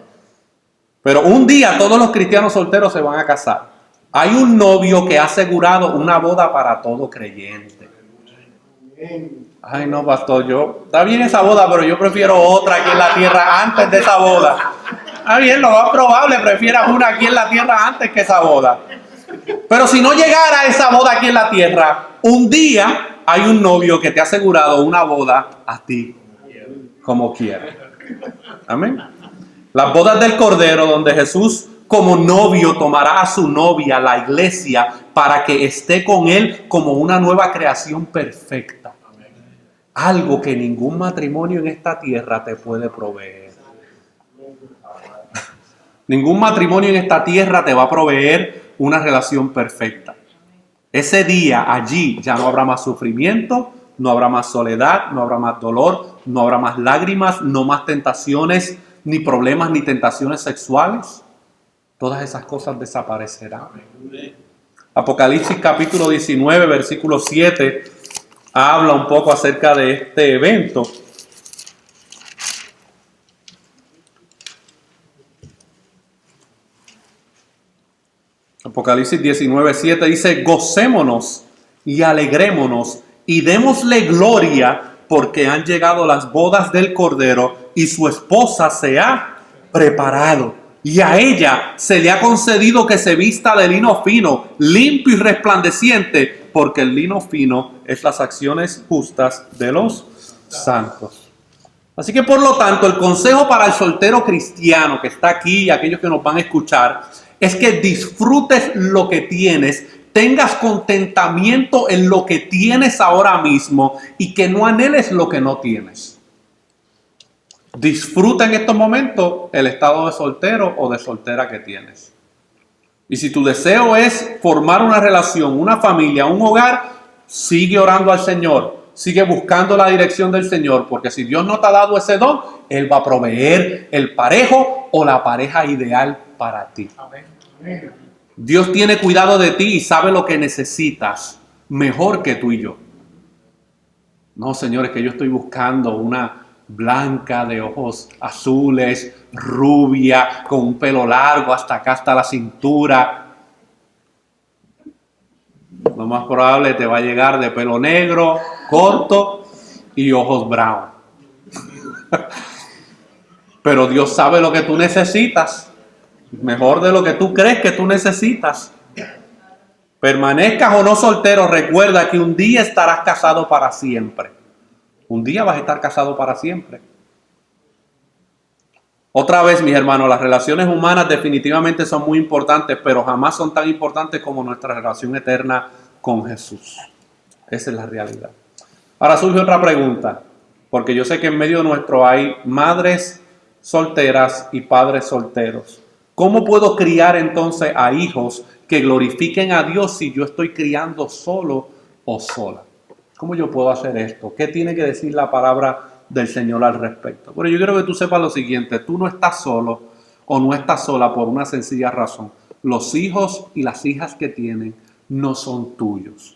Pero un día todos los cristianos solteros se van a casar. Hay un novio que ha asegurado una boda para todo creyente. Ay, no, pastor, está bien esa boda, pero yo prefiero otra aquí en la tierra antes de esa boda. Está bien, lo más probable, prefieras una aquí en la tierra antes que esa boda. Pero si no llegara esa boda aquí en la tierra, un día hay un novio que te ha asegurado una boda a ti, como quiera. Amén. Las bodas del Cordero, donde Jesús como novio tomará a su novia, la iglesia, para que esté con él como una nueva creación perfecta. Algo que ningún matrimonio en esta tierra te puede proveer. Ningún matrimonio en esta tierra te va a proveer una relación perfecta. Ese día allí ya no habrá más sufrimiento, no habrá más soledad, no habrá más dolor, no habrá más lágrimas, no más tentaciones, ni problemas, ni tentaciones sexuales. Todas esas cosas desaparecerán. Apocalipsis capítulo 19, versículo 7, habla un poco acerca de este evento. Apocalipsis 19, 7 dice, gocémonos y alegrémonos y démosle gloria porque han llegado las bodas del Cordero y su esposa se ha preparado. Y a ella se le ha concedido que se vista de lino fino, limpio y resplandeciente, porque el lino fino es las acciones justas de los santos. Así que por lo tanto, el consejo para el soltero cristiano que está aquí y aquellos que nos van a escuchar, es que disfrutes lo que tienes, tengas contentamiento en lo que tienes ahora mismo y que no anheles lo que no tienes. Disfruta en estos momentos el estado de soltero o de soltera que tienes. Y si tu deseo es formar una relación, una familia, un hogar, sigue orando al Señor, sigue buscando la dirección del Señor, porque si Dios no te ha dado ese don, Él va a proveer el parejo o la pareja ideal para ti. Amén. Dios tiene cuidado de ti y sabe lo que necesitas mejor que tú y yo. No, señores, que yo estoy buscando una blanca de ojos azules, rubia, con un pelo largo hasta acá, hasta la cintura. Lo más probable te va a llegar de pelo negro, corto y ojos brown. Pero Dios sabe lo que tú necesitas. Mejor de lo que tú crees que tú necesitas. Permanezcas o no soltero, recuerda que un día estarás casado para siempre. Un día vas a estar casado para siempre. Otra vez, mis hermanos, las relaciones humanas definitivamente son muy importantes, pero jamás son tan importantes como nuestra relación eterna con Jesús. Esa es la realidad. Ahora surge otra pregunta, porque yo sé que en medio nuestro hay madres solteras y padres solteros. ¿Cómo puedo criar entonces a hijos que glorifiquen a Dios si yo estoy criando solo o sola? ¿Cómo yo puedo hacer esto? ¿Qué tiene que decir la palabra del Señor al respecto? Bueno, yo quiero que tú sepas lo siguiente: tú no estás solo o no estás sola por una sencilla razón. Los hijos y las hijas que tienen no son tuyos.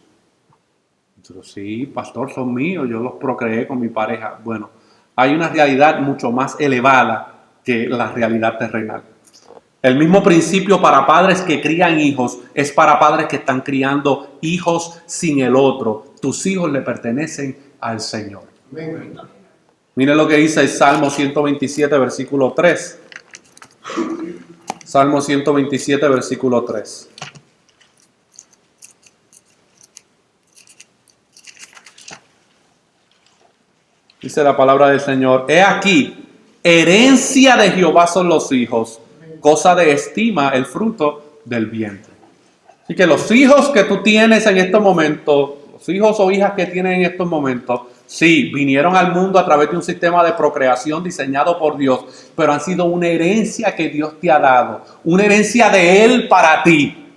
Pero sí, pastor, son míos, yo los procreé con mi pareja. Bueno, hay una realidad mucho más elevada que la realidad terrenal. El mismo principio para padres que crían hijos es para padres que están criando hijos sin el otro. Tus hijos le pertenecen al Señor. Mire lo que dice el Salmo 127, versículo 3. Salmo 127, versículo 3. Dice la palabra del Señor: he aquí, herencia de Jehová son los hijos, cosa de estima el fruto del vientre. Así que los hijos que tú tienes en estos momentos, los hijos o hijas que tienes en estos momentos, sí, vinieron al mundo a través de un sistema de procreación diseñado por Dios, pero han sido una herencia que Dios te ha dado, una herencia de Él para ti.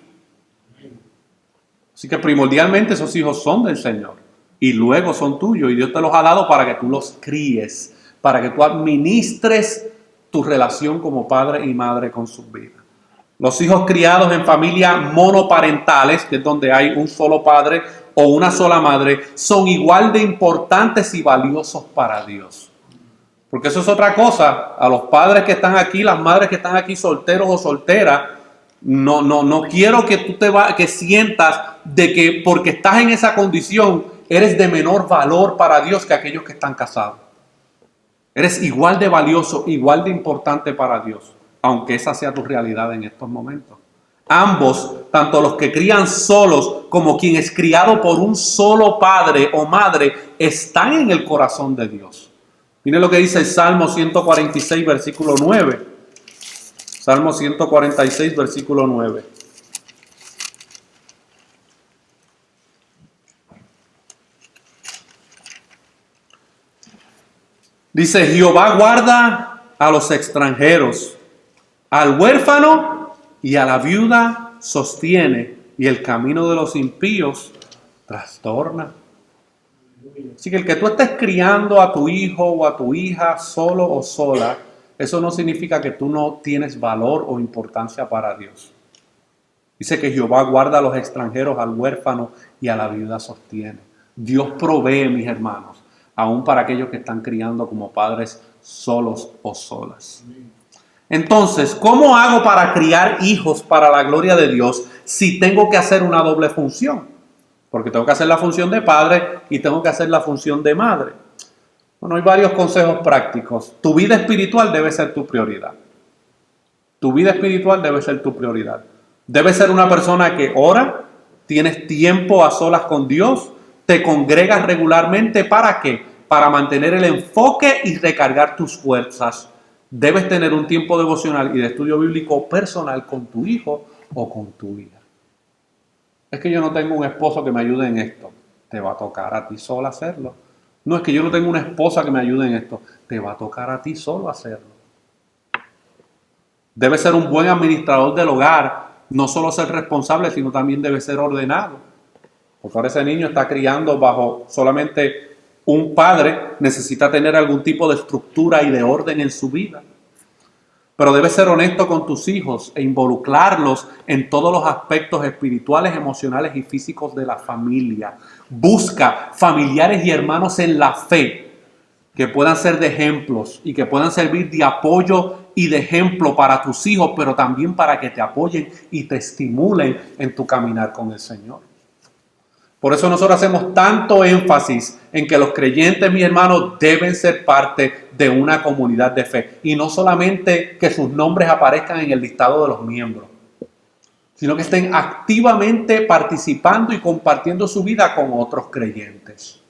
Así que primordialmente esos hijos son del Señor. Y luego son tuyos, y Dios te los ha dado para que tú los críes, para que tú administres tu relación como padre y madre con sus vidas. Los hijos criados en familias monoparentales, que es donde hay un solo padre o una sola madre, son igual de importantes y valiosos para Dios. Porque eso es otra cosa. A los padres que están aquí, las madres que están aquí solteros o solteras, no quiero que tú que sientas de que porque estás en esa condición eres de menor valor para Dios que aquellos que están casados. Eres igual de valioso, igual de importante para Dios, aunque esa sea tu realidad en estos momentos. Ambos, tanto los que crían solos como quien es criado por un solo padre o madre, están en el corazón de Dios. Miren lo que dice el Salmo 146, versículo 9. Salmo 146, versículo 9. Dice: Jehová guarda a los extranjeros, al huérfano y a la viuda sostiene, y el camino de los impíos trastorna. Así que el que tú estés criando a tu hijo o a tu hija solo o sola, eso no significa que tú no tienes valor o importancia para Dios. Dice que Jehová guarda a los extranjeros, al huérfano y a la viuda sostiene. Dios provee, mis hermanos, aún para aquellos que están criando como padres solos o solas. Entonces, ¿cómo hago para criar hijos para la gloria de Dios si tengo que hacer una doble función? Porque tengo que hacer la función de padre y tengo que hacer la función de madre. Bueno, hay varios consejos prácticos. Tu vida espiritual debe ser tu prioridad. Tu vida espiritual debe ser tu prioridad. Debes ser una persona que ora, tienes tiempo a solas con Dios, te congregas regularmente. ¿Para qué? Para mantener el enfoque y recargar tus fuerzas. Debes tener un tiempo devocional y de estudio bíblico personal con tu hijo o con tu hija. Es que yo no tengo un esposo que me ayude en esto. Te va a tocar a ti sola hacerlo. No, es que yo no tengo una esposa que me ayude en esto. Te va a tocar a ti solo hacerlo. Debes ser un buen administrador del hogar. No solo ser responsable, sino también debe ser ordenado. Porque ahora ese niño está criando bajo solamente un padre, necesita tener algún tipo de estructura y de orden en su vida. Pero debes ser honesto con tus hijos e involucrarlos en todos los aspectos espirituales, emocionales y físicos de la familia. Busca familiares y hermanos en la fe que puedan ser de ejemplos y que puedan servir de apoyo y de ejemplo para tus hijos, pero también para que te apoyen y te estimulen en tu caminar con el Señor. Por eso nosotros hacemos tanto énfasis en que los creyentes, mis hermanos, deben ser parte de una comunidad de fe. Y no solamente que sus nombres aparezcan en el listado de los miembros, sino que estén activamente participando y compartiendo su vida con otros creyentes.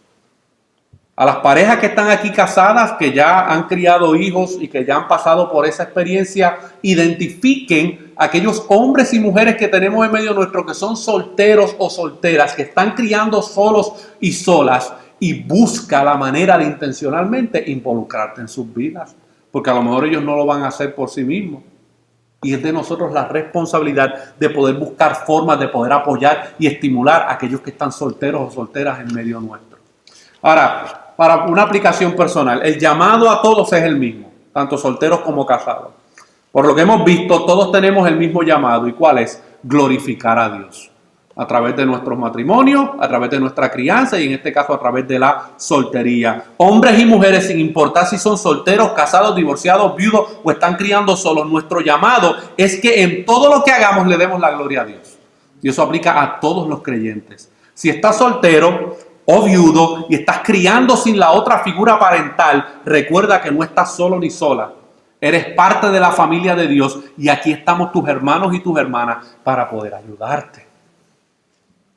A las parejas que están aquí casadas, que ya han criado hijos y que ya han pasado por esa experiencia, identifiquen aquellos hombres y mujeres que tenemos en medio nuestro que son solteros o solteras, que están criando solos y solas, y busca la manera de intencionalmente involucrarte en sus vidas, porque a lo mejor ellos no lo van a hacer por sí mismos. Y es de nosotros la responsabilidad de poder buscar formas de poder apoyar y estimular a aquellos que están solteros o solteras en medio nuestro. Ahora, para una aplicación personal, el llamado a todos es el mismo, tanto solteros como casados. Por lo que hemos visto, todos tenemos el mismo llamado. ¿Y cuál es? Glorificar a Dios. A través de nuestros matrimonios, a través de nuestra crianza y en este caso a través de la soltería. Hombres y mujeres, sin importar si son solteros, casados, divorciados, viudos o están criando solos, nuestro llamado es que en todo lo que hagamos le demos la gloria a Dios. Y eso aplica a todos los creyentes. Si estás soltero o viudo y estás criando sin la otra figura parental, recuerda que no estás solo ni sola. Eres parte de la familia de Dios y aquí estamos tus hermanos y tus hermanas para poder ayudarte.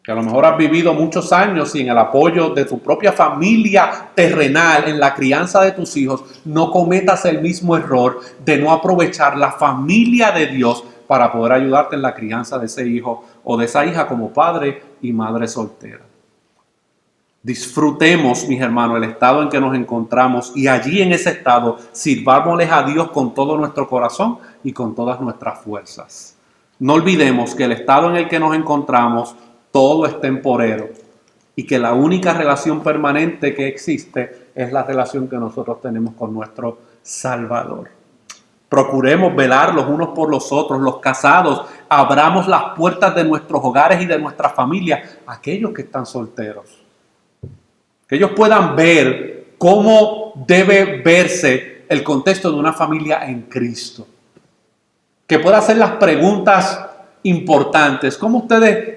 Que a lo mejor has vivido muchos años sin el apoyo de tu propia familia terrenal en la crianza de tus hijos, no cometas el mismo error de no aprovechar la familia de Dios para poder ayudarte en la crianza de ese hijo o de esa hija como padre y madre soltera. Disfrutemos, mis hermanos, el estado en que nos encontramos y allí en ese estado sirvámosles a Dios con todo nuestro corazón y con todas nuestras fuerzas. No olvidemos que el estado en el que nos encontramos todo es temporero y que la única relación permanente que existe es la relación que nosotros tenemos con nuestro Salvador. Procuremos velar los unos por los otros, los casados, abramos las puertas de nuestros hogares y de nuestra familia a aquellos que están solteros. Que ellos puedan ver cómo debe verse el contexto de una familia en Cristo. Que pueda hacer las preguntas importantes. ¿Cómo ustedes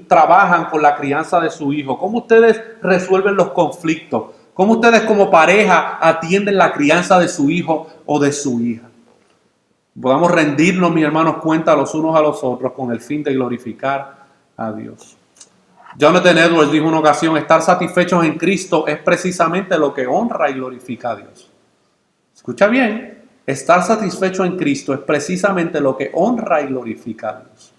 trabajan con la crianza de su hijo? ¿Cómo ustedes resuelven los conflictos? ¿Cómo ustedes como pareja atienden la crianza de su hijo o de su hija? Podamos rendirnos, mis hermanos, cuenta los unos a los otros con el fin de glorificar a Dios. Jonathan Edwards dijo en una ocasión, estar satisfechos en Cristo es precisamente lo que honra y glorifica a Dios. Escucha bien, estar satisfecho en Cristo es precisamente lo que honra y glorifica a Dios.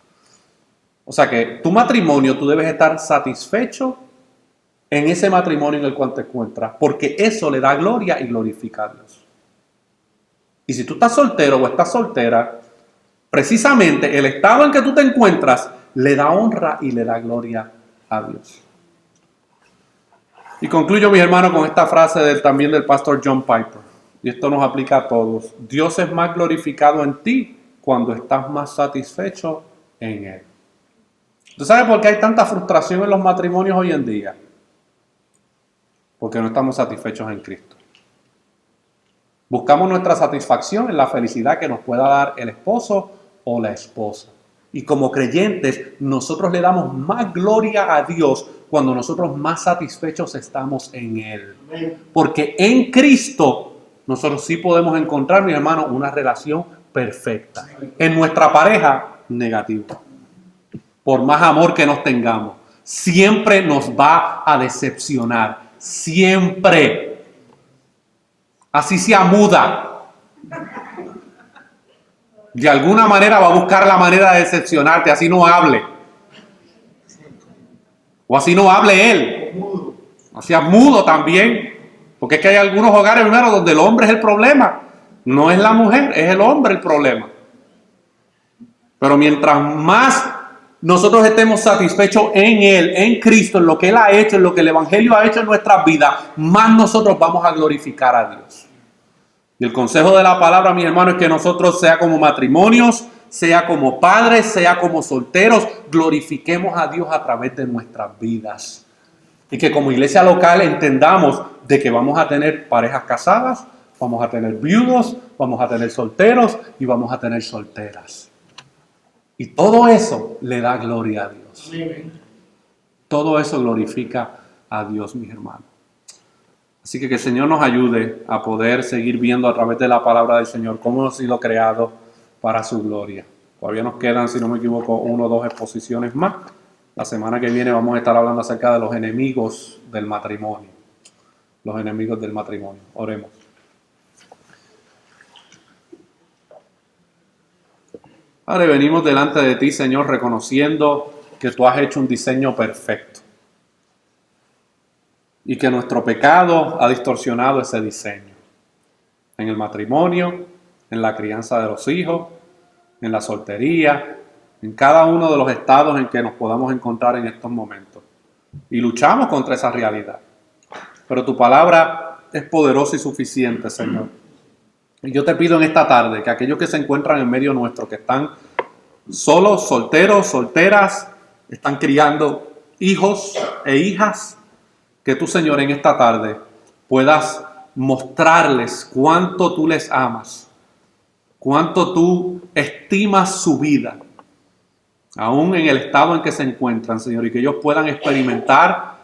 O sea que tu matrimonio, tú debes estar satisfecho en ese matrimonio en el cual te encuentras, porque eso le da gloria y glorifica a Dios. Y si tú estás soltero o estás soltera, precisamente el estado en que tú te encuentras le da honra y le da gloria a Dios. Y concluyo, mis hermanos, con esta frase también del pastor John Piper. Y esto nos aplica a todos. Dios es más glorificado en ti cuando estás más satisfecho en Él. ¿Tú sabes por qué hay tanta frustración en los matrimonios hoy en día? Porque no estamos satisfechos en Cristo. Buscamos nuestra satisfacción en la felicidad que nos pueda dar el esposo o la esposa. Y como creyentes, nosotros le damos más gloria a Dios cuando nosotros más satisfechos estamos en Él. Porque en Cristo nosotros sí podemos encontrar, mis hermanos, una relación perfecta. En nuestra pareja, negativo. Por más amor que nos tengamos, siempre nos va a decepcionar. Siempre. Así sea muda. De alguna manera va a buscar la manera de decepcionarte, así no hable. O así no hable él. O sea, mudo también. Porque es que hay algunos hogares, primero, donde el hombre es el problema. No es la mujer, es el hombre el problema. Pero mientras más nosotros estemos satisfechos en Él, en Cristo, en lo que Él ha hecho, en lo que el Evangelio ha hecho en nuestras vidas, más nosotros vamos a glorificar a Dios. Y el consejo de la palabra, mis hermanos, es que nosotros, sea como matrimonios, sea como padres, sea como solteros, glorifiquemos a Dios a través de nuestras vidas. Y que como iglesia local entendamos de que vamos a tener parejas casadas, vamos a tener viudos, vamos a tener solteros y vamos a tener solteras. Y todo eso le da gloria a Dios. Todo eso glorifica a Dios, mis hermanos. Así que el Señor nos ayude a poder seguir viendo a través de la palabra del Señor cómo hemos sido creados para su gloria. Todavía nos quedan, si no me equivoco, 1 o 2 exposiciones más. La semana que viene vamos a estar hablando acerca de los enemigos del matrimonio. Los enemigos del matrimonio. Oremos. Padre, venimos delante de ti, Señor, reconociendo que tú has hecho un diseño perfecto. y que nuestro pecado ha distorsionado ese diseño. En el matrimonio, en la crianza de los hijos, en la soltería, en cada uno de los estados en que nos podamos encontrar en estos momentos. Y luchamos contra esa realidad. Pero tu palabra es poderosa y suficiente, Señor. Y yo te pido en esta tarde que aquellos que se encuentran en medio nuestro, que están solos, solteros, solteras, están criando hijos e hijas, que tú, Señor, en esta tarde puedas mostrarles cuánto tú les amas, cuánto tú estimas su vida, aún en el estado en que se encuentran, Señor, y que ellos puedan experimentar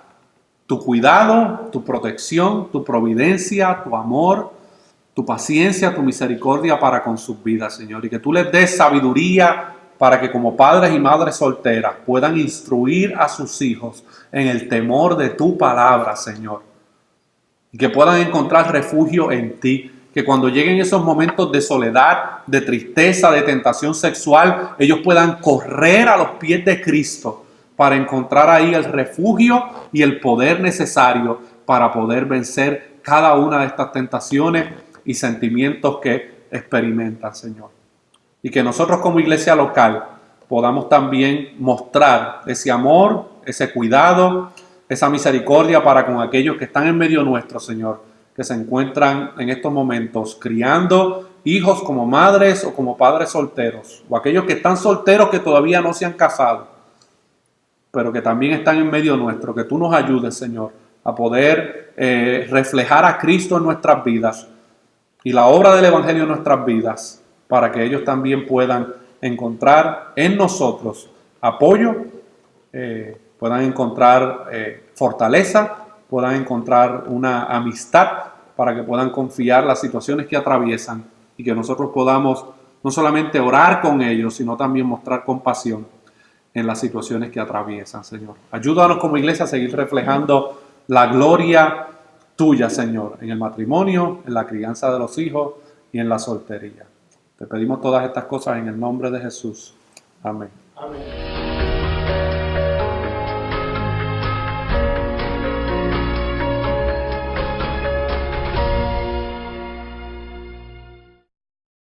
tu cuidado, tu protección, tu providencia, tu amor, tu paciencia, tu misericordia para con sus vidas, Señor, y que tú les des sabiduría para que como padres y madres solteras puedan instruir a sus hijos en el temor de tu palabra, Señor, y que puedan encontrar refugio en ti, que cuando lleguen esos momentos de soledad, de tristeza, de tentación sexual, ellos puedan correr a los pies de Cristo para encontrar ahí el refugio y el poder necesario para poder vencer cada una de estas tentaciones y sentimientos que experimentan, Señor. Y que nosotros como iglesia local podamos también mostrar ese amor, ese cuidado, esa misericordia para con aquellos que están en medio nuestro, Señor, que se encuentran en estos momentos criando hijos como madres o como padres solteros, o aquellos que están solteros que todavía no se han casado, pero que también están en medio nuestro. Que tú nos ayudes, Señor, a poder reflejar a Cristo en nuestras vidas y la obra del Evangelio en nuestras vidas, para que ellos también puedan encontrar en nosotros apoyo, puedan encontrar fortaleza, puedan encontrar una amistad para que puedan confiar las situaciones que atraviesan y que nosotros podamos no solamente orar con ellos, sino también mostrar compasión en las situaciones que atraviesan, Señor. Ayúdanos como iglesia a seguir reflejando la gloria tuya, Señor, en el matrimonio, en la crianza de los hijos y en la soltería. Te pedimos todas estas cosas en el nombre de Jesús. Amén. Amén.